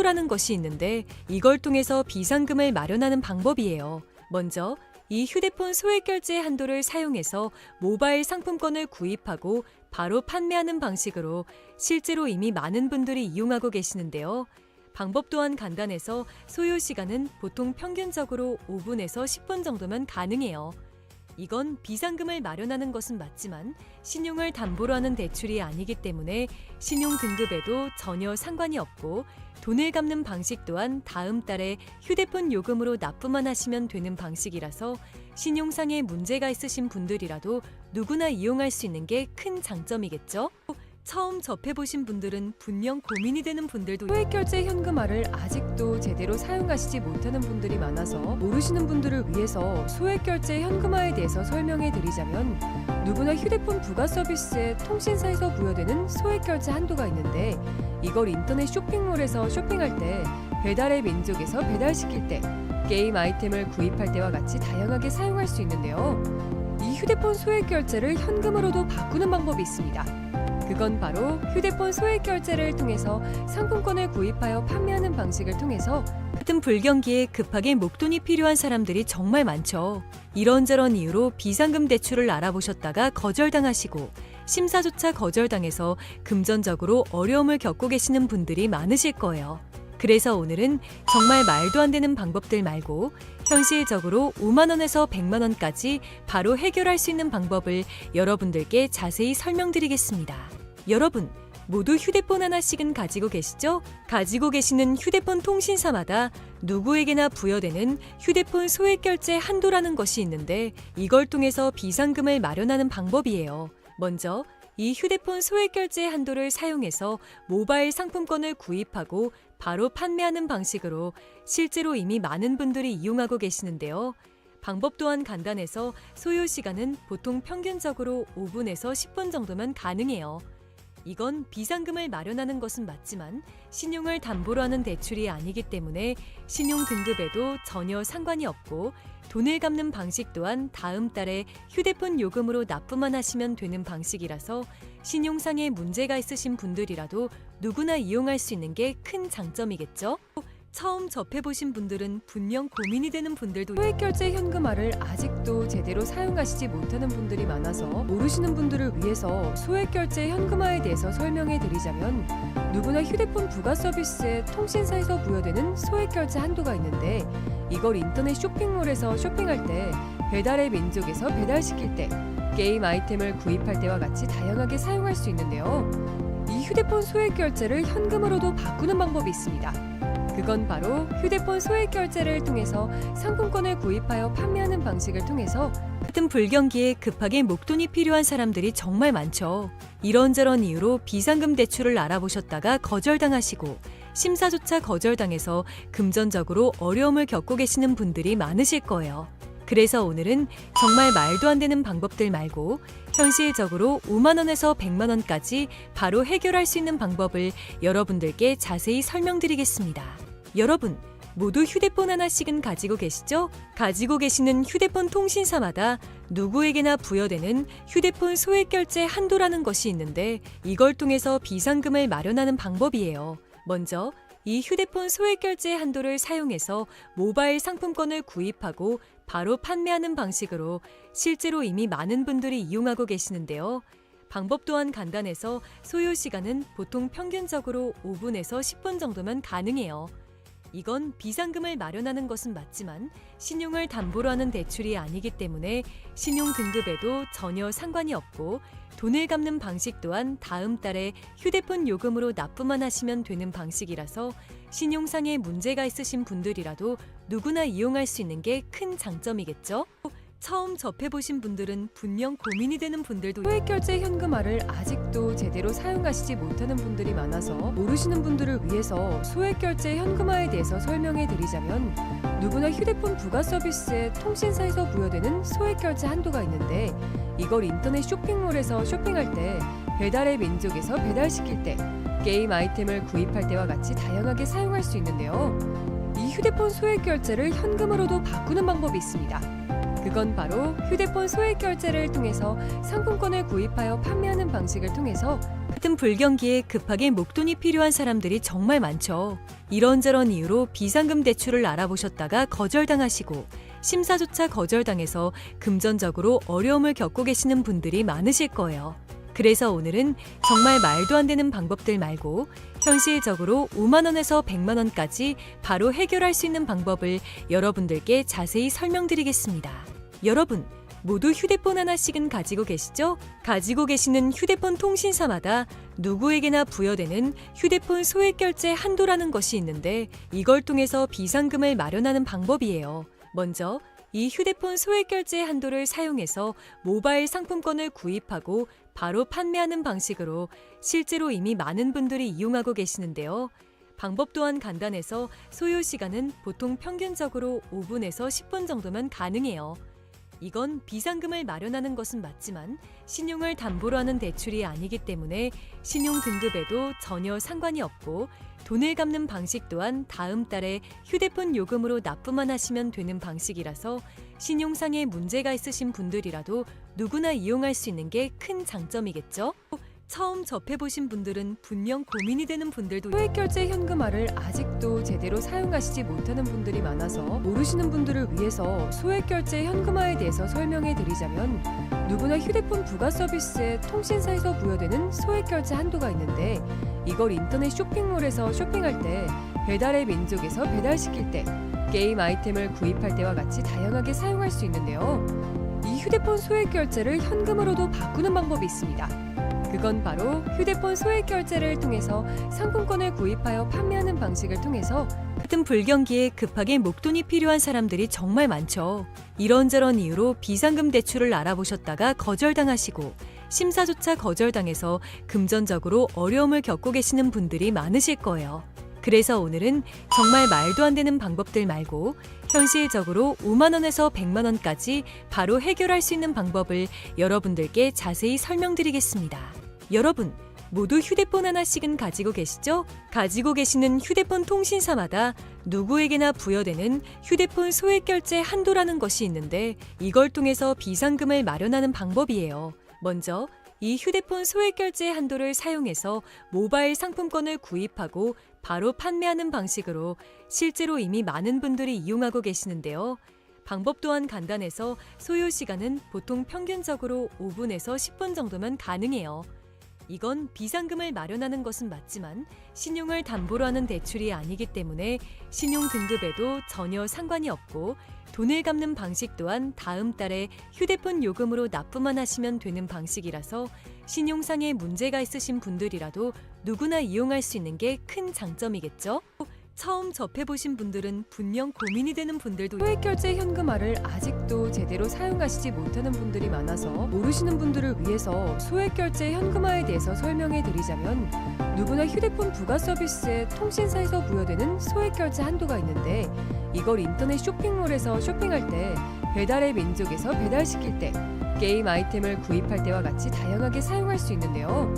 한도라는 것이 있는데 이걸 통해서 비상금을 마련하는 방법이에요. 먼저 이 휴대폰 소액결제 한도를 사용해서 모바일 상품권을 구입하고 바로 판매하는 방식으로 실제로 이미 많은 분들이 이용하고 계시는데요. 방법 또한 간단해서 소요 시간은 보통 평균적으로 5분에서 10분 정도면 가능해요. 이건 비상금을 마련하는 것은 맞지만 신용을 담보로 하는 대출이 아니기 때문에 신용 등급에도 전혀 상관이 없고 돈을 갚는 방식 또한 다음 달에 휴대폰 요금으로 납부만 하시면 되는 방식이라서 신용상에 문제가 있으신 분들이라도 누구나 이용할 수 있는 게 큰 장점이겠죠? 처음 접해보신 분들은 분명 고민이 되는 분들도 소액결제 현금화를 아직도 제대로 사용하시지 못하는 분들이 많아서 모르시는 분들을 위해서 소액결제 현금화에 대해서 설명해 드리자면 누구나 휴대폰 부가 서비스에 통신사에서 부여되는 소액결제 한도가 있는데 이걸 인터넷 쇼핑몰에서 쇼핑할 때 배달의 민족에서 배달시킬 때 게임 아이템을 구입할 때와 같이 다양하게 사용할 수 있는데요. 이 휴대폰 소액결제를 현금으로도 바꾸는 방법이 있습니다. 그건 바로 휴대폰 소액결제를 통해서 상품권을 구입하여 판매하는 방식을 통해서 같은 불경기에 급하게 목돈이 필요한 사람들이 정말 많죠. 이런저런 이유로 비상금 대출을 알아보셨다가 거절당하시고 심사조차 거절당해서 금전적으로 어려움을 겪고 계시는 분들이 많으실 거예요. 그래서 오늘은 정말 말도 안 되는 방법들 말고 현실적으로 5만 원에서 100만 원까지 바로 해결할 수 있는 방법을 여러분들께 자세히 설명드리겠습니다. 여러분, 모두 휴대폰 하나씩은 가지고 계시죠? 가지고 계시는 휴대폰 통신사마다 누구에게나 부여되는 휴대폰 소액결제 한도라는 것이 있는데 이걸 통해서 비상금을 마련하는 방법이에요. 먼저 이 휴대폰 소액결제 한도를 사용해서 모바일 상품권을 구입하고 바로 판매하는 방식으로 실제로 이미 많은 분들이 이용하고 계시는데요. 방법 또한 간단해서 소요 시간은 보통 평균적으로 5분에서 10분 정도면 가능해요. 이건 비상금을 마련하는 것은 맞지만 신용을 담보로 하는 대출이 아니기 때문에 신용 등급에도 전혀 상관이 없고 돈을 갚는 방식 또한 다음 달에 휴대폰 요금으로 납부만 하시면 되는 방식이라서 신용상에 문제가 있으신 분들이라도 누구나 이용할 수 있는 게 큰 장점이겠죠? 처음 접해보신 분들은 분명 고민이 되는 분들도 소액결제 현금화를 아직도 제대로 사용하시지 못하는 분들이 많아서 모르시는 분들을 위해서 소액결제 현금화에 대해서 설명해 드리자면 누구나 휴대폰 부가 서비스에 통신사에서 부여되는 소액결제 한도가 있는데 이걸 인터넷 쇼핑몰에서 쇼핑할 때 배달의 민족에서 배달시킬 때 게임 아이템을 구입할 때와 같이 다양하게 사용할 수 있는데요. 이 휴대폰 소액결제를 현금으로도 바꾸는 방법이 있습니다. 그건 바로 휴대폰 소액결제를 통해서 상품권을 구입하여 판매하는 방식을 통해서 같은 불경기에 급하게 목돈이 필요한 사람들이 정말 많죠. 이런저런 이유로 비상금 대출을 알아보셨다가 거절당하시고 심사조차 거절당해서 금전적으로 어려움을 겪고 계시는 분들이 많으실 거예요. 그래서 오늘은 정말 말도 안 되는 방법들 말고 현실적으로 5만 원에서 100만 원까지 바로 해결할 수 있는 방법을 여러분들께 자세히 설명드리겠습니다. 여러분, 모두 휴대폰 하나씩은 가지고 계시죠? 가지고 계시는 휴대폰 통신사마다 누구에게나 부여되는 휴대폰 소액결제 한도라는 것이 있는데 이걸 통해서 비상금을 마련하는 방법이에요. 먼저 이 휴대폰 소액결제 한도를 사용해서 모바일 상품권을 구입하고 바로 판매하는 방식으로 실제로 이미 많은 분들이 이용하고 계시는데요. 방법 또한 간단해서 소요 시간은 보통 평균적으로 5분에서 10분 정도면 가능해요. 이건 비상금을 마련하는 것은 맞지만 신용을 담보로 하는 대출이 아니기 때문에 신용 등급에도 전혀 상관이 없고 돈을 갚는 방식 또한 다음 달에 휴대폰 요금으로 납부만 하시면 되는 방식이라서 신용상에 문제가 있으신 분들이라도 누구나 이용할 수 있는 게 큰 장점이겠죠? 처음 접해보신 분들은 분명 고민이 되는 분들도 소액결제 현금화를 아직도 제대로 사용하시지 못하는 분들이 많아서 모르시는 분들을 위해서 소액결제 현금화에 대해서 설명해 드리자면 누구나 휴대폰 부가 서비스에 통신사에서 부여되는 소액결제 한도가 있는데 이걸 인터넷 쇼핑몰에서 쇼핑할 때 배달의 민족에서 배달시킬 때 게임 아이템을 구입할 때와 같이 다양하게 사용할 수 있는데요. 이 휴대폰 소액결제를 현금으로도 바꾸는 방법이 있습니다. 그건 바로 휴대폰 소액결제를 통해서 상품권을 구입하여 판매하는 방식을 통해서 같은 불경기에 급하게 목돈이 필요한 사람들이 정말 많죠. 이런저런 이유로 비상금 대출을 알아보셨다가 거절당하시고 심사조차 거절당해서 금전적으로 어려움을 겪고 계시는 분들이 많으실 거예요. 그래서 오늘은 정말 말도 안 되는 방법들 말고 현실적으로 5만 원에서 100만 원까지 바로 해결할 수 있는 방법을 여러분들께 자세히 설명드리겠습니다. 여러분, 모두 휴대폰 하나씩은 가지고 계시죠? 가지고 계시는 휴대폰 통신사마다 누구에게나 부여되는 휴대폰 소액결제 한도라는 것이 있는데 이걸 통해서 비상금을 마련하는 방법이에요. 먼저 이 휴대폰 소액결제 한도를 사용해서 모바일 상품권을 구입하고 바로 판매하는 방식으로 실제로 이미 많은 분들이 이용하고 계시는데요. 방법 또한 간단해서 소요 시간은 보통 평균적으로 5분에서 10분 정도면 가능해요. 이건 비상금을 마련하는 것은 맞지만 신용을 담보로 하는 대출이 아니기 때문에 신용 등급에도 전혀 상관이 없고 돈을 갚는 방식 또한 다음 달에 휴대폰 요금으로 납부만 하시면 되는 방식이라서 신용상에 문제가 있으신 분들이라도 누구나 이용할 수 있는 게 큰 장점이겠죠? 처음 접해보신 분들은 분명 고민이 되는 분들도 소액결제 현금화를 아직도 제대로 사용하시지 못하는 분들이 많아서 모르시는 분들을 위해서 소액결제 현금화에 대해서 설명해 드리자면 누구나 휴대폰 부가 서비스에 통신사에서 부여되는 소액결제 한도가 있는데 이걸 인터넷 쇼핑몰에서 쇼핑할 때 배달의 민족에서 배달시킬 때 게임 아이템을 구입할 때와 같이 다양하게 사용할 수 있는데요. 이 휴대폰 소액결제를 현금으로도 바꾸는 방법이 있습니다. 그건 바로 휴대폰 소액결제를 통해서 상품권을 구입하여 판매하는 방식을 통해서 같은 불경기에 급하게 목돈이 필요한 사람들이 정말 많죠. 이런저런 이유로 비상금 대출을 알아보셨다가 거절당하시고 심사조차 거절당해서 금전적으로 어려움을 겪고 계시는 분들이 많으실 거예요. 그래서 오늘은 정말 말도 안 되는 방법들 말고 현실적으로 5만 원에서 100만 원까지 바로 해결할 수 있는 방법을 여러분들께 자세히 설명드리겠습니다. 여러분, 모두 휴대폰 하나씩은 가지고 계시죠? 가지고 계시는 휴대폰 통신사마다 누구에게나 부여되는 휴대폰 소액결제 한도라는 것이 있는데 이걸 통해서 비상금을 마련하는 방법이에요. 먼저 이 휴대폰 소액결제 한도를 사용해서 모바일 상품권을 구입하고 바로 판매하는 방식으로 실제로 이미 많은 분들이 이용하고 계시는데요. 방법 또한 간단해서 소요 시간은 보통 평균적으로 5분에서 10분 정도면 가능해요. 이건 비상금을 마련하는 것은 맞지만 신용을 담보로 하는 대출이 아니기 때문에 신용 등급에도 전혀 상관이 없고 돈을 갚는 방식 또한 다음 달에 휴대폰 요금으로 납부만 하시면 되는 방식이라서 신용상에 문제가 있으신 분들이라도 누구나 이용할 수 있는 게 큰 장점이겠죠? 처음 접해보신 분들은 분명 고민이 되는 분들도 소액결제 현금화를 아직도 제대로 사용하시지 못하는 분들이 많아서 모르시는 분들을 위해서 소액결제 현금화에 대해서 설명해 드리자면 누구나 휴대폰 부가 서비스에 통신사에서 부여되는 소액결제 한도가 있는데 이걸 인터넷 쇼핑몰에서 쇼핑할 때 배달의 민족에서 배달시킬 때 게임 아이템을 구입할 때와 같이 다양하게 사용할 수 있는데요.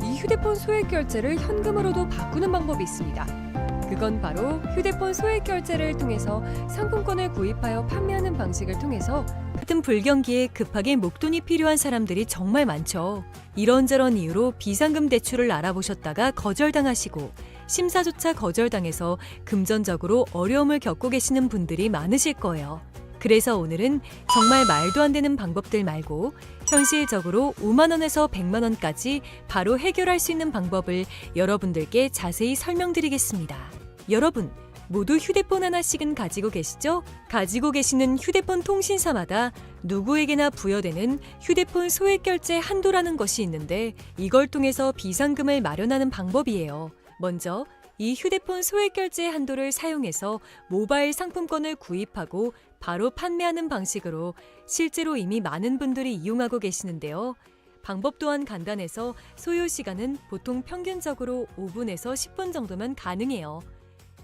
이 휴대폰 소액결제를 현금으로도 바꾸는 방법이 있습니다. 그건 바로 휴대폰 소액결제를 통해서 상품권을 구입하여 판매하는 방식을 통해서 같은 불경기에 급하게 목돈이 필요한 사람들이 정말 많죠. 이런저런 이유로 비상금 대출을 알아보셨다가 거절당하시고 심사조차 거절당해서 금전적으로 어려움을 겪고 계시는 분들이 많으실 거예요. 그래서 오늘은 정말 말도 안 되는 방법들 말고 현실적으로 5만 원에서 100만 원까지 바로 해결할 수 있는 방법을 여러분들께 자세히 설명드리겠습니다. 여러분, 모두 휴대폰 하나씩은 가지고 계시죠? 가지고 계시는 휴대폰 통신사마다 누구에게나 부여되는 휴대폰 소액결제 한도라는 것이 있는데 이걸 통해서 비상금을 마련하는 방법이에요. 먼저 이 휴대폰 소액결제 한도를 사용해서 모바일 상품권을 구입하고 바로 판매하는 방식으로 실제로 이미 많은 분들이 이용하고 계시는데요. 방법 또한 간단해서 소요 시간은 보통 평균적으로 5분에서 10분 정도면 가능해요.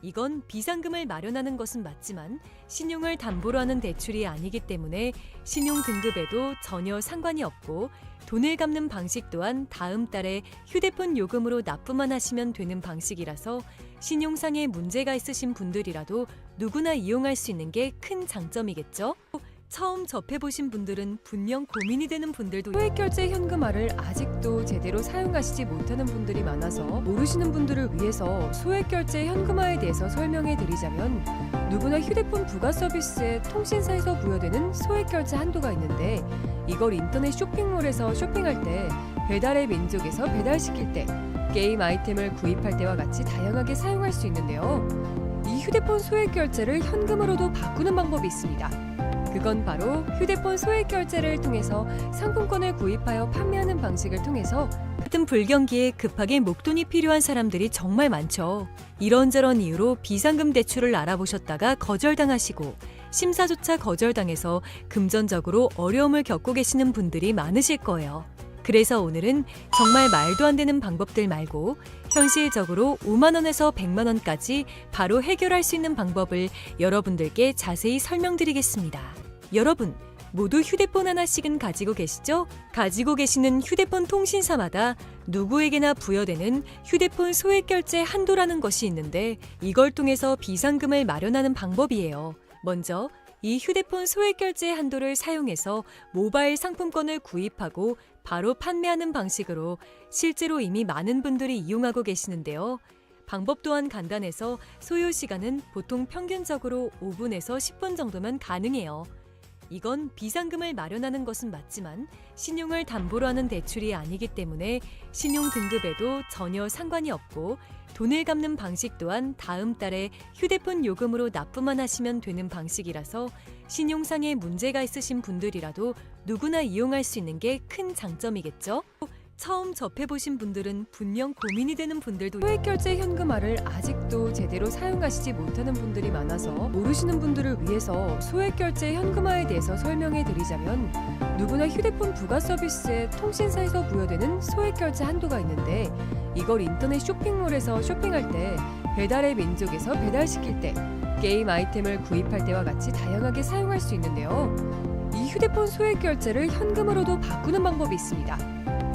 이건 비상금을 마련하는 것은 맞지만 신용을 담보로 하는 대출이 아니기 때문에 신용 등급에도 전혀 상관이 없고 돈을 갚는 방식 또한 다음 달에 휴대폰 요금으로 납부만 하시면 되는 방식이라서 신용상에 문제가 있으신 분들이라도 누구나 이용할 수 있는 게 큰 장점이겠죠? 처음 접해보신 분들은 분명 고민이 되는 분들도 소액결제 현금화를 아직도 제대로 사용하시지 못하는 분들이 많아서 모르시는 분들을 위해서 소액결제 현금화에 대해서 설명해 드리자면 누구나 휴대폰 부가 서비스에 통신사에서 부여되는 소액결제 한도가 있는데 이걸 인터넷 쇼핑몰에서 쇼핑할 때 배달의 민족에서 배달시킬 때 게임 아이템을 구입할 때와 같이 다양하게 사용할 수 있는데요. 이 휴대폰 소액결제를 현금으로도 바꾸는 방법이 있습니다. 그건 바로 휴대폰 소액결제를 통해서 상품권을 구입하여 판매하는 방식을 통해서 같은 불경기에 급하게 목돈이 필요한 사람들이 정말 많죠. 이런저런 이유로 비상금 대출을 알아보셨다가 거절당하시고 심사조차 거절당해서 금전적으로 어려움을 겪고 계시는 분들이 많으실 거예요. 그래서 오늘은 정말 말도 안 되는 방법들 말고 현실적으로 5만 원에서 100만 원까지 바로 해결할 수 있는 방법을 여러분들께 자세히 설명드리겠습니다. 여러분, 모두 휴대폰 하나씩은 가지고 계시죠? 가지고 계시는 휴대폰 통신사마다 누구에게나 부여되는 휴대폰 소액결제 한도라는 것이 있는데 이걸 통해서 비상금을 마련하는 방법이에요. 먼저 이 휴대폰 소액결제 한도를 사용해서 모바일 상품권을 구입하고 바로 판매하는 방식으로 실제로 이미 많은 분들이 이용하고 계시는데요. 방법 또한 간단해서 소요 시간은 보통 평균적으로 5분에서 10분 정도면 가능해요. 이건 비상금을 마련하는 것은 맞지만 신용을 담보로 하는 대출이 아니기 때문에 신용 등급에도 전혀 상관이 없고 돈을 갚는 방식 또한 다음 달에 휴대폰 요금으로 납부만 하시면 되는 방식이라서 신용상의 문제가 있으신 분들이라도 누구나 이용할 수 있는 게 큰 장점이겠죠? 처음 접해보신 분들은 분명 고민이 되는 분들도 소액결제 현금화를 아직도 제대로 사용하시지 못하는 분들이 많아서 모르시는 분들을 위해서 소액결제 현금화에 대해서 설명해 드리자면 누구나 휴대폰 부가 서비스에 통신사에서 부여되는 소액결제 한도가 있는데 이걸 인터넷 쇼핑몰에서 쇼핑할 때 배달의 민족에서 배달시킬 때 게임 아이템을 구입할 때와 같이 다양하게 사용할 수 있는데요. 이 휴대폰 소액결제를 현금으로도 바꾸는 방법이 있습니다.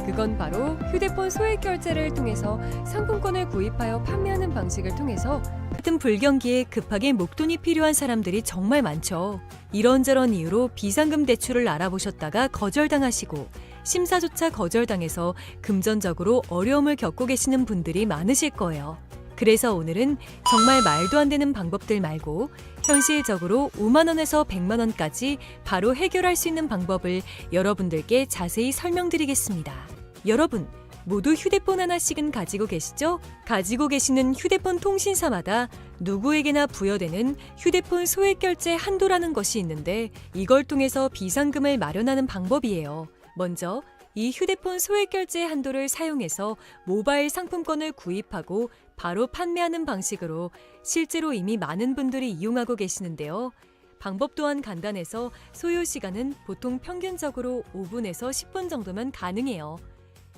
그건 바로 휴대폰 소액결제를 통해서 상품권을 구입하여 판매하는 방식을 통해서 같은 불경기에 급하게 목돈이 필요한 사람들이 정말 많죠. 이런저런 이유로 비상금 대출을 알아보셨다가 거절당하시고 심사조차 거절당해서 금전적으로 어려움을 겪고 계시는 분들이 많으실 거예요. 그래서 오늘은 정말 말도 안 되는 방법들 말고 현실적으로 5만 원에서 100만 원까지 바로 해결할 수 있는 방법을 여러분들께 자세히 설명드리겠습니다. 여러분, 모두 휴대폰 하나씩은 가지고 계시죠? 가지고 계시는 휴대폰 통신사마다 누구에게나 부여되는 휴대폰 소액결제 한도라는 것이 있는데 이걸 통해서 비상금을 마련하는 방법이에요. 먼저 이 휴대폰 소액결제 한도를 사용해서 모바일 상품권을 구입하고 바로 판매하는 방식으로 실제로 이미 많은 분들이 이용하고 계시는데요. 방법 또한 간단해서 소요 시간은 보통 평균적으로 5분에서 10분 정도면 가능해요.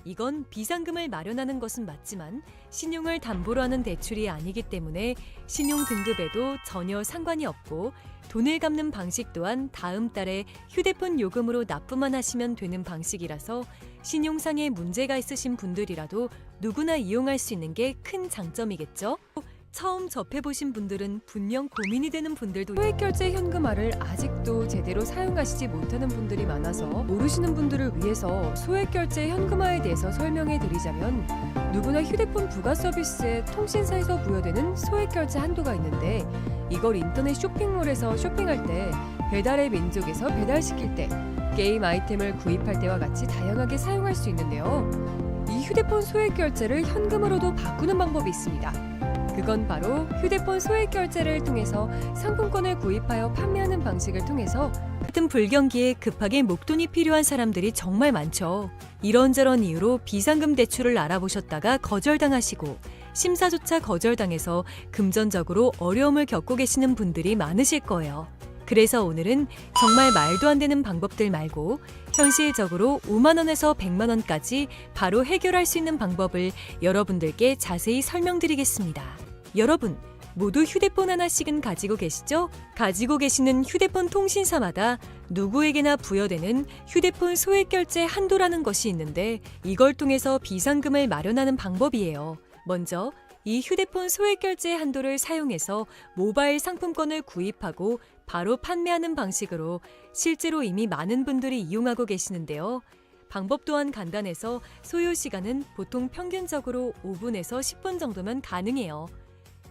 이건 비상금을 마련하는 것은 맞지만 신용을 담보로 하는 대출이 아니기 때문에 신용 등급에도 전혀 상관이 없고 돈을 갚는 방식 또한 다음 달에 휴대폰 요금으로 납부만 하시면 되는 방식이라서 신용상의 문제가 있으신 분들이라도 누구나 이용할 수 있는 게 큰 장점이겠죠? 처음 접해보신 분들은 분명 고민이 되는 분들도 소액결제 현금화를 아직도 제대로 사용하시지 못하는 분들이 많아서 모르시는 분들을 위해서 소액결제 현금화에 대해서 설명해 드리자면 누구나 휴대폰 부가 서비스에 통신사에서 부여되는 소액결제 한도가 있는데 이걸 인터넷 쇼핑몰에서 쇼핑할 때 배달의 민족에서 배달시킬 때 게임 아이템을 구입할 때와 같이 다양하게 사용할 수 있는데요. 이 휴대폰 소액결제를 현금으로도 바꾸는 방법이 있습니다. 그건 바로 휴대폰 소액결제를 통해서 상품권을 구입하여 판매하는 방식을 통해서 같은 불경기에 급하게 목돈이 필요한 사람들이 정말 많죠. 이런저런 이유로 비상금 대출을 알아보셨다가 거절당하시고 심사조차 거절당해서 금전적으로 어려움을 겪고 계시는 분들이 많으실 거예요. 그래서 오늘은 정말 말도 안 되는 방법들 말고 현실적으로 5만 원에서 100만 원까지 바로 해결할 수 있는 방법을 여러분들께 자세히 설명드리겠습니다. 여러분, 모두 휴대폰 하나씩은 가지고 계시죠? 가지고 계시는 휴대폰 통신사마다 누구에게나 부여되는 휴대폰 소액결제 한도라는 것이 있는데 이걸 통해서 비상금을 마련하는 방법이에요. 먼저 이 휴대폰 소액결제 한도를 사용해서 모바일 상품권을 구입하고 바로 판매하는 방식으로 실제로 이미 많은 분들이 이용하고 계시는데요. 방법 또한 간단해서 소요 시간은 보통 평균적으로 5분에서 10분 정도면 가능해요.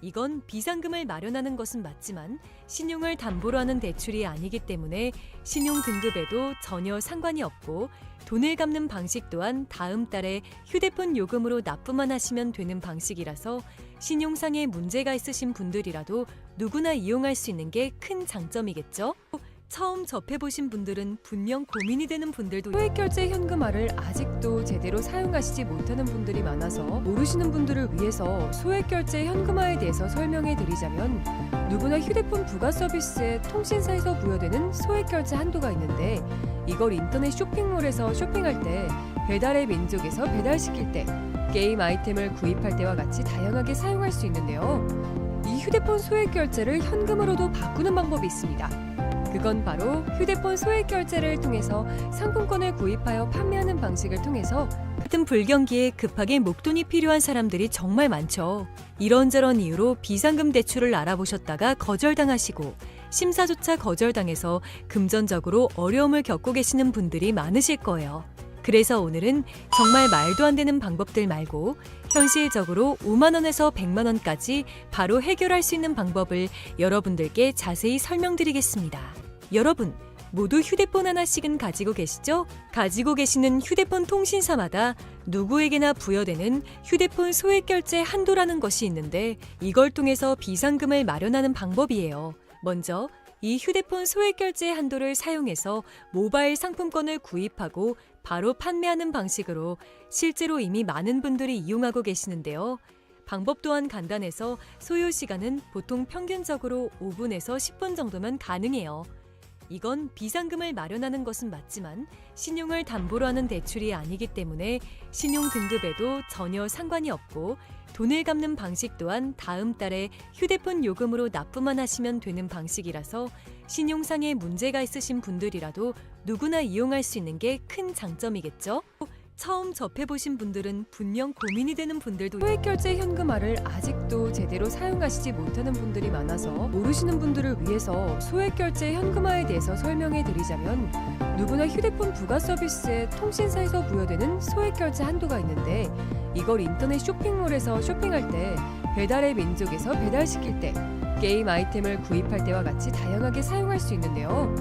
이건 비상금을 마련하는 것은 맞지만 신용을 담보로 하는 대출이 아니기 때문에 신용 등급에도 전혀 상관이 없고 돈을 갚는 방식 또한 다음 달에 휴대폰 요금으로 납부만 하시면 되는 방식이라서 신용상의 문제가 있으신 분들이라도 누구나 이용할 수 있는 게 큰 장점이겠죠? 처음 접해보신 분들은 분명 고민이 되는 분들도 소액결제 현금화를 아직도 제대로 사용하시지 못하는 분들이 많아서 모르시는 분들을 위해서 소액결제 현금화에 대해서 설명해 드리자면 누구나 휴대폰 부가 서비스에 통신사에서 부여되는 소액결제 한도가 있는데 이걸 인터넷 쇼핑몰에서 쇼핑할 때 배달의 민족에서 배달시킬 때 게임 아이템을 구입할 때와 같이 다양하게 사용할 수 있는데요. 이 휴대폰 소액결제를 현금으로도 바꾸는 방법이 있습니다. 그건 바로 휴대폰 소액결제를 통해서 상품권을 구입하여 판매하는 방식을 통해서 같은 불경기에 급하게 목돈이 필요한 사람들이 정말 많죠. 이런저런 이유로 비상금 대출을 알아보셨다가 거절당하시고 심사조차 거절당해서 금전적으로 어려움을 겪고 계시는 분들이 많으실 거예요. 그래서 오늘은 정말 말도 안 되는 방법들 말고 현실적으로 5만 원에서 100만 원까지 바로 해결할 수 있는 방법을 여러분들께 자세히 설명드리겠습니다. 여러분, 모두 휴대폰 하나씩은 가지고 계시죠? 가지고 계시는 휴대폰 통신사마다 누구에게나 부여되는 휴대폰 소액결제 한도라는 것이 있는데 이걸 통해서 비상금을 마련하는 방법이에요. 먼저 이 휴대폰 소액결제 한도를 사용해서 모바일 상품권을 구입하고 바로 판매하는 방식으로 실제로 이미 많은 분들이 이용하고 계시는데요. 방법 또한 간단해서 소요 시간은 보통 평균적으로 5분에서 10분 정도면 가능해요. 이건 비상금을 마련하는 것은 맞지만 신용을 담보로 하는 대출이 아니기 때문에 신용 등급에도 전혀 상관이 없고 돈을 갚는 방식 또한 다음 달에 휴대폰 요금으로 납부만 하시면 되는 방식이라서 신용상의 문제가 있으신 분들이라도 누구나 이용할 수 있는 게 큰 장점이겠죠? 처음 접해보신 분들은 분명 고민이 되는 분들도 소액결제 현금화를 아직도 제대로 사용하시지 못하는 분들이 많아서 모르시는 분들을 위해서 소액결제 현금화에 대해서 설명해 드리자면 누구나 휴대폰 부가 서비스에 통신사에서 부여되는 소액결제 한도가 있는데 이걸 인터넷 쇼핑몰에서 쇼핑할 때 배달의 민족에서 배달시킬 때 게임 아이템을 구입할 때와 같이 다양하게 사용할 수 있는데요.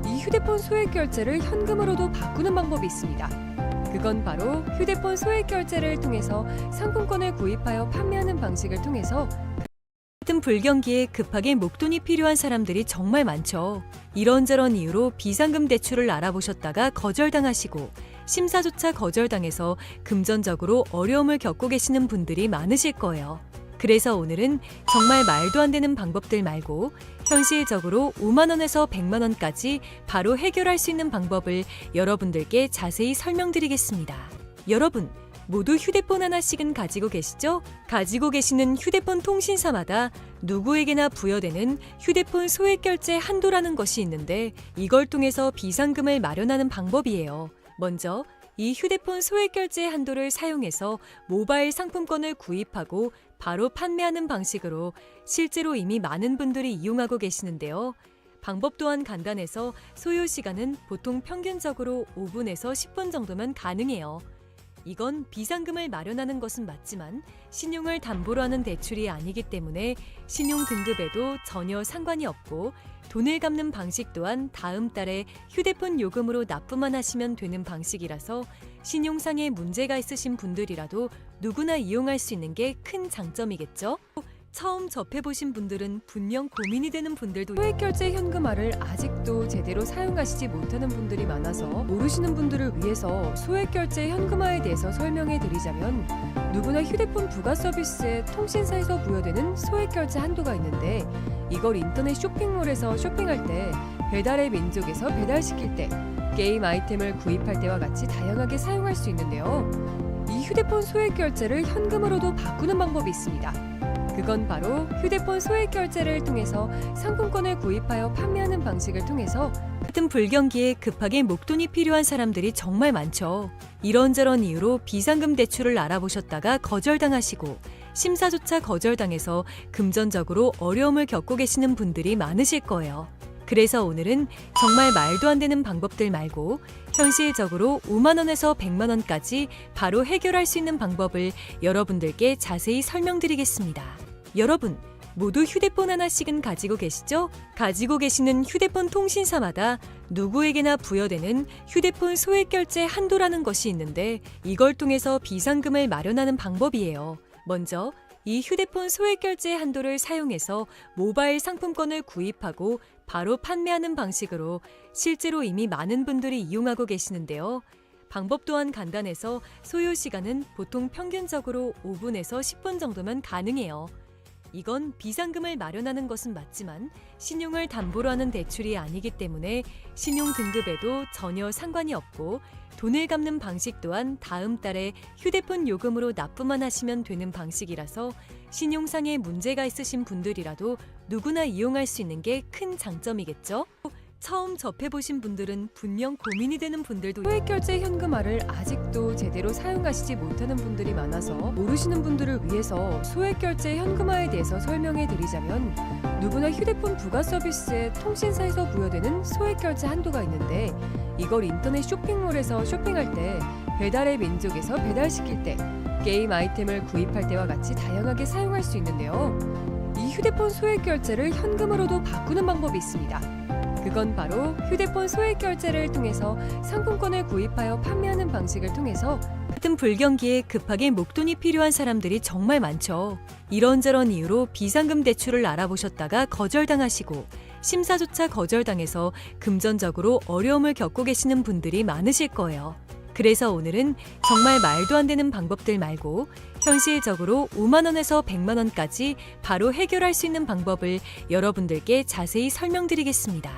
이 휴대폰 소액결제를 현금으로도 바꾸는 방법이 있습니다. 그건 바로 휴대폰 소액결제를 통해서 상품권을 구입하여 판매하는 방식을 통해서 같은 불경기에 급하게 목돈이 필요한 사람들이 정말 많죠. 이런저런 이유로 비상금 대출을 알아보셨다가 거절당하시고 심사조차 거절당해서 금전적으로 어려움을 겪고 계시는 분들이 많으실 거예요. 그래서 오늘은 정말 말도 안 되는 방법들 말고 현실적으로 5만 원에서 100만 원까지 바로 해결할 수 있는 방법을 여러분들께 자세히 설명드리겠습니다. 여러분, 모두 휴대폰 하나씩은 가지고 계시죠? 가지고 계시는 휴대폰 통신사마다 누구에게나 부여되는 휴대폰 소액결제 한도라는 것이 있는데 이걸 통해서 비상금을 마련하는 방법이에요. 먼저 이 휴대폰 소액결제 한도를 사용해서 모바일 상품권을 구입하고 바로 판매하는 방식으로 실제로 이미 많은 분들이 이용하고 계시는데요. 방법 또한 간단해서 소요 시간은 보통 평균적으로 5분에서 10분 정도면 가능해요. 이건 비상금을 마련하는 것은 맞지만 신용을 담보로 하는 대출이 아니기 때문에 신용 등급에도 전혀 상관이 없고 돈을 갚는 방식 또한 다음 달에 휴대폰 요금으로 납부만 하시면 되는 방식이라서 신용상의 문제가 있으신 분들이라도 누구나 이용할 수 있는 게 큰 장점이겠죠? 처음 접해보신 분들은 분명 고민이 되는 분들도 소액결제 현금화를 아직도 제대로 사용하시지 못하는 분들이 많아서 모르시는 분들을 위해서 소액결제 현금화에 대해서 설명해 드리자면 누구나 휴대폰 부가 서비스에 통신사에서 부여되는 소액결제 한도가 있는데 이걸 인터넷 쇼핑몰에서 쇼핑할 때 배달의 민족에서 배달시킬 때 게임 아이템을 구입할 때와 같이 다양하게 사용할 수 있는데요. 이 휴대폰 소액결제를 현금으로도 바꾸는 방법이 있습니다. 그건 바로 휴대폰 소액결제를 통해서 상품권을 구입하여 판매하는 방식을 통해서 같은 불경기에 급하게 목돈이 필요한 사람들이 정말 많죠. 이런저런 이유로 비상금 대출을 알아보셨다가 거절당하시고 심사조차 거절당해서 금전적으로 어려움을 겪고 계시는 분들이 많으실 거예요. 그래서 오늘은 정말 말도 안 되는 방법들 말고 현실적으로 5만 원에서 100만 원까지 바로 해결할 수 있는 방법을 여러분들께 자세히 설명드리겠습니다. 여러분, 모두 휴대폰 하나씩은 가지고 계시죠? 가지고 계시는 휴대폰 통신사마다 누구에게나 부여되는 휴대폰 소액결제 한도라는 것이 있는데 이걸 통해서 비상금을 마련하는 방법이에요. 먼저 이 휴대폰 소액결제 한도를 사용해서 모바일 상품권을 구입하고 바로 판매하는 방식으로 실제로 이미 많은 분들이 이용하고 계시는데요. 방법 또한 간단해서 소요 시간은 보통 평균적으로 5분에서 10분 정도면 가능해요. 이건 비상금을 마련하는 것은 맞지만 신용을 담보로 하는 대출이 아니기 때문에 신용 등급에도 전혀 상관이 없고 돈을 갚는 방식 또한 다음 달에 휴대폰 요금으로 납부만 하시면 되는 방식이라서 신용상의 문제가 있으신 분들이라도 누구나 이용할 수 있는 게 큰 장점이겠죠? 처음 접해보신 분들은 분명 고민이 되는 분들도 소액결제 현금화를 아직도 제대로 사용하시지 못하는 분들이 많아서 모르시는 분들을 위해서 소액결제 현금화에 대해서 설명해 드리자면 누구나 휴대폰 부가 서비스에 통신사에서 부여되는 소액결제 한도가 있는데 이걸 인터넷 쇼핑몰에서 쇼핑할 때 배달의 민족에서 배달시킬 때 게임 아이템을 구입할 때와 같이 다양하게 사용할 수 있는데요. 이 휴대폰 소액결제를 현금으로도 바꾸는 방법이 있습니다. 그건 바로 휴대폰 소액결제를 통해서 상품권을 구입하여 판매하는 방식을 통해서 같은 불경기에 급하게 목돈이 필요한 사람들이 정말 많죠. 이런저런 이유로 비상금 대출을 알아보셨다가 거절당하시고 심사조차 거절당해서 금전적으로 어려움을 겪고 계시는 분들이 많으실 거예요. 그래서 오늘은 정말 말도 안 되는 방법들 말고 현실적으로 5만 원에서 100만 원까지 바로 해결할 수 있는 방법을 여러분들께 자세히 설명드리겠습니다.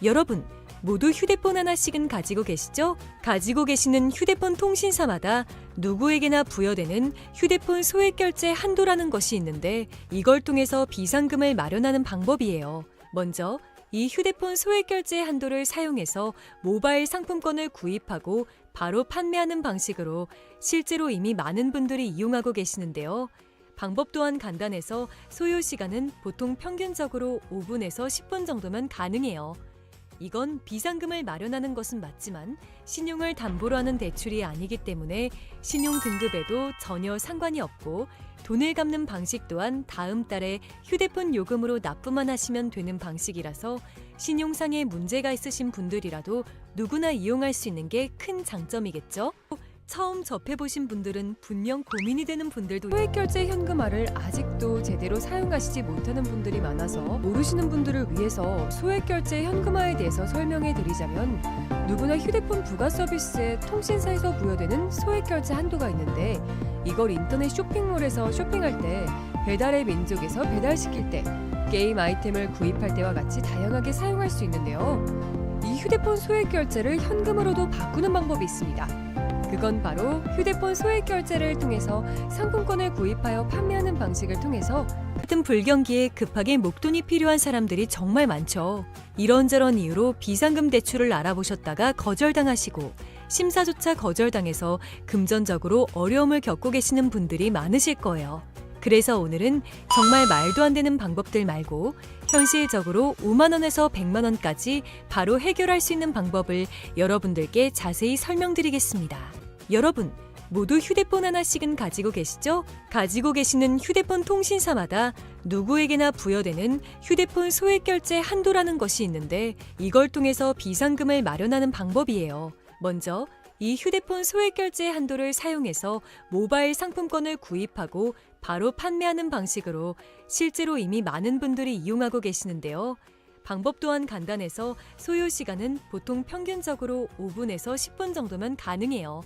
여러분, 모두 휴대폰 하나씩은 가지고 계시죠? 가지고 계시는 휴대폰 통신사마다 누구에게나 부여되는 휴대폰 소액결제 한도라는 것이 있는데 이걸 통해서 비상금을 마련하는 방법이에요. 먼저 이 휴대폰 소액결제 한도를 사용해서 모바일 상품권을 구입하고 바로 판매하는 방식으로 실제로 이미 많은 분들이 이용하고 계시는데요. 방법 또한 간단해서 소요 시간은 보통 평균적으로 5분에서 10분 정도면 가능해요. 이건 비상금을 마련하는 것은 맞지만 신용을 담보로 하는 대출이 아니기 때문에 신용 등급에도 전혀 상관이 없고 돈을 갚는 방식 또한 다음 달에 휴대폰 요금으로 납부만 하시면 되는 방식이라서 신용상의 문제가 있으신 분들이라도 누구나 이용할 수 있는 게 큰 장점이겠죠? 처음 접해보신 분들은 분명 고민이 되는 분들도 소액결제 현금화를 아직도 제대로 사용하시지 못하는 분들이 많아서 모르시는 분들을 위해서 소액결제 현금화에 대해서 설명해 드리자면 누구나 휴대폰 부가 서비스에 통신사에서 부여되는 소액결제 한도가 있는데 이걸 인터넷 쇼핑몰에서 쇼핑할 때 배달의 민족에서 배달시킬 때 게임 아이템을 구입할 때와 같이 다양하게 사용할 수 있는데요. 이 휴대폰 소액결제를 현금으로도 바꾸는 방법이 있습니다. 그건 바로 휴대폰 소액결제를 통해서 상품권을 구입하여 판매하는 방식을 통해서 같은 불경기에 급하게 목돈이 필요한 사람들이 정말 많죠. 이런저런 이유로 비상금 대출을 알아보셨다가 거절당하시고 심사조차 거절당해서 금전적으로 어려움을 겪고 계시는 분들이 많으실 거예요. 그래서 오늘은 정말 말도 안 되는 방법들 말고 현실적으로 5만 원에서 100만 원까지 바로 해결할 수 있는 방법을 여러분들께 자세히 설명드리겠습니다. 여러분, 모두 휴대폰 하나씩은 가지고 계시죠? 가지고 계시는 휴대폰 통신사마다 누구에게나 부여되는 휴대폰 소액결제 한도라는 것이 있는데 이걸 통해서 비상금을 마련하는 방법이에요. 먼저 이 휴대폰 소액결제 한도를 사용해서 모바일 상품권을 구입하고 바로 판매하는 방식으로 실제로 이미 많은 분들이 이용하고 계시는데요. 방법 또한 간단해서 소요 시간은 보통 평균적으로 5분에서 10분 정도면 가능해요.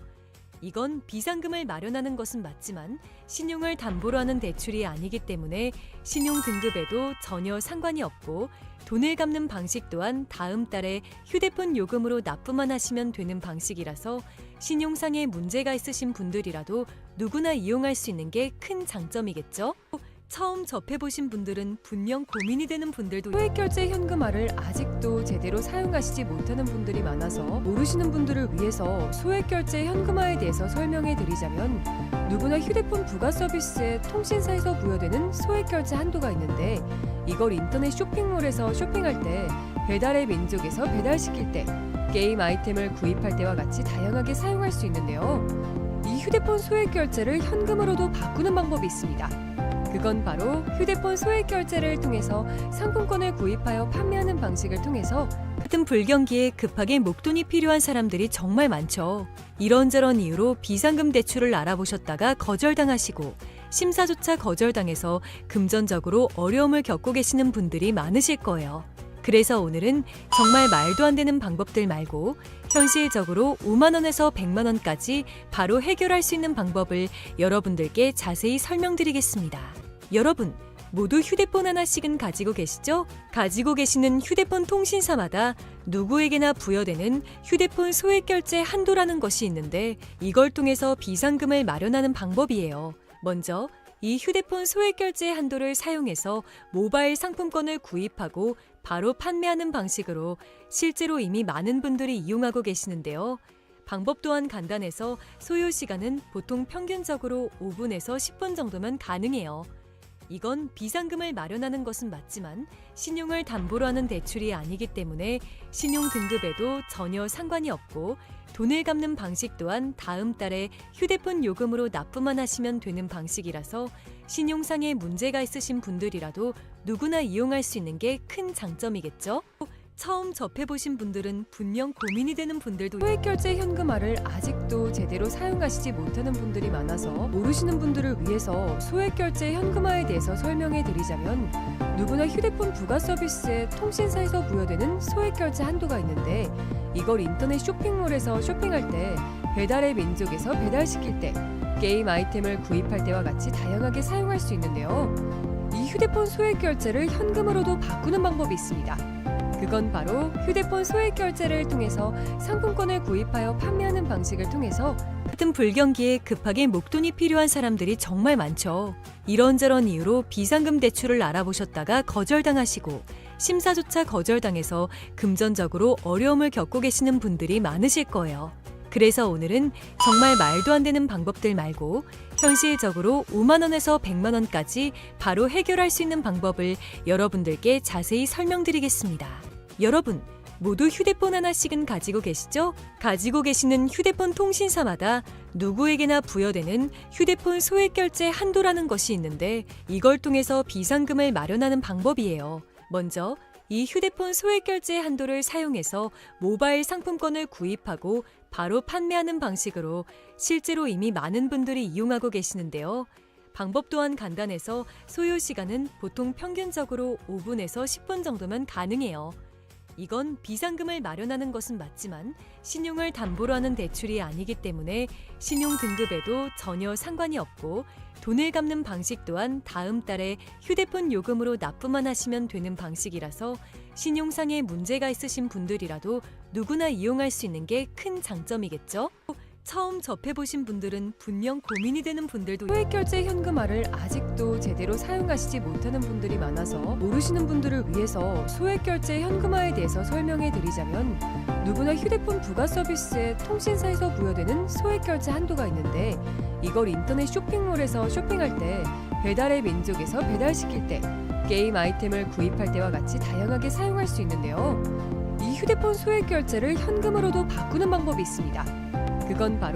이건 비상금을 마련하는 것은 맞지만 신용을 담보로 하는 대출이 아니기 때문에 신용 등급에도 전혀 상관이 없고 돈을 갚는 방식 또한 다음 달에 휴대폰 요금으로 납부만 하시면 되는 방식이라서 신용상의 문제가 있으신 분들이라도 누구나 이용할 수 있는 게 큰 장점이겠죠? 처음 접해보신 분들은 분명 고민이 되는 분들도 소액결제 현금화를 아직도 제대로 사용하시지 못하는 분들이 많아서 모르시는 분들을 위해서 소액결제 현금화에 대해서 설명해 드리자면 누구나 휴대폰 부가 서비스에 통신사에서 부여되는 소액결제 한도가 있는데 이걸 인터넷 쇼핑몰에서 쇼핑할 때 배달의 민족에서 배달시킬 때 게임 아이템을 구입할 때와 같이 다양하게 사용할 수 있는데요. 이 휴대폰 소액결제를 현금으로도 바꾸는 방법이 있습니다. 그건 바로 휴대폰 소액결제를 통해서 상품권을 구입하여 판매하는 방식을 통해서 같은 불경기에 급하게 목돈이 필요한 사람들이 정말 많죠. 이런저런 이유로 비상금 대출을 알아보셨다가 거절당하시고 심사조차 거절당해서 금전적으로 어려움을 겪고 계시는 분들이 많으실 거예요. 그래서 오늘은 정말 말도 안 되는 방법들 말고 현실적으로 5만 원에서 100만 원까지 바로 해결할 수 있는 방법을 여러분들께 자세히 설명드리겠습니다. 여러분, 모두 휴대폰 하나씩은 가지고 계시죠? 가지고 계시는 휴대폰 통신사마다 누구에게나 부여되는 휴대폰 소액결제 한도라는 것이 있는데 이걸 통해서 비상금을 마련하는 방법이에요. 먼저 이 휴대폰 소액결제 한도를 사용해서 모바일 상품권을 구입하고 바로 판매하는 방식으로 실제로 이미 많은 분들이 이용하고 계시는데요. 방법 또한 간단해서 소요 시간은 보통 평균적으로 5분에서 10분 정도면 가능해요. 이건 비상금을 마련하는 것은 맞지만 신용을 담보로 하는 대출이 아니기 때문에 신용 등급에도 전혀 상관이 없고 돈을 갚는 방식 또한 다음 달에 휴대폰 요금으로 납부만 하시면 되는 방식이라서 신용상에 문제가 있으신 분들이라도 누구나 이용할 수 있는 게 큰 장점이겠죠? 처음 접해보신 분들은 분명 고민이 되는 분들도 소액결제 현금화를 아직도 제대로 사용하시지 못하는 분들이 많아서 모르시는 분들을 위해서 소액결제 현금화에 대해서 설명해 드리자면 누구나 휴대폰 부가 서비스에 통신사에서 부여되는 소액결제 한도가 있는데 이걸 인터넷 쇼핑몰에서 쇼핑할 때 배달의 민족에서 배달시킬 때 게임 아이템을 구입할 때와 같이 다양하게 사용할 수 있는데요. 이 휴대폰 소액결제를 현금으로도 바꾸는 방법이 있습니다. 그건 바로 휴대폰 소액결제를 통해서 상품권을 구입하여 판매하는 방식을 통해서 같은 불경기에 급하게 목돈이 필요한 사람들이 정말 많죠. 이런저런 이유로 비상금 대출을 알아보셨다가 거절당하시고 심사조차 거절당해서 금전적으로 어려움을 겪고 계시는 분들이 많으실 거예요. 그래서 오늘은 정말 말도 안 되는 방법들 말고 현실적으로 5만 원에서 100만 원까지 바로 해결할 수 있는 방법을 여러분들께 자세히 설명드리겠습니다. 여러분, 모두 휴대폰 하나씩은 가지고 계시죠? 가지고 계시는 휴대폰 통신사마다 누구에게나 부여되는 휴대폰 소액결제 한도라는 것이 있는데 이걸 통해서 비상금을 마련하는 방법이에요. 먼저 이 휴대폰 소액결제 한도를 사용해서 모바일 상품권을 구입하고 바로 판매하는 방식으로 실제로 이미 많은 분들이 이용하고 계시는데요. 방법 또한 간단해서 소요 시간은 보통 평균적으로 5분에서 10분 정도면 가능해요. 이건 비상금을 마련하는 것은 맞지만 신용을 담보로 하는 대출이 아니기 때문에 신용 등급에도 전혀 상관이 없고 돈을 갚는 방식 또한 다음 달에 휴대폰 요금으로 납부만 하시면 되는 방식이라서 신용상에 문제가 있으신 분들이라도 누구나 이용할 수 있는 게 큰 장점이겠죠? 처음 접해보신 분들은 분명 고민이 되는 분들도 소액결제 현금화를 아직도 제대로 사용하시지 못하는 분들이 많아서 모르시는 분들을 위해서 소액결제 현금화에 대해서 설명해 드리자면 누구나 휴대폰 부가 서비스에 통신사에서 부여되는 소액결제 한도가 있는데 이걸 인터넷 쇼핑몰에서 쇼핑할 때 배달의 민족에서 배달시킬 때 게임 아이템을 구입할 때와 같이 다양하게 사용할 수 있는데요. 이 휴대폰 소액결제를 현금으로도 바꾸는 방법이 있습니다. 그건 바로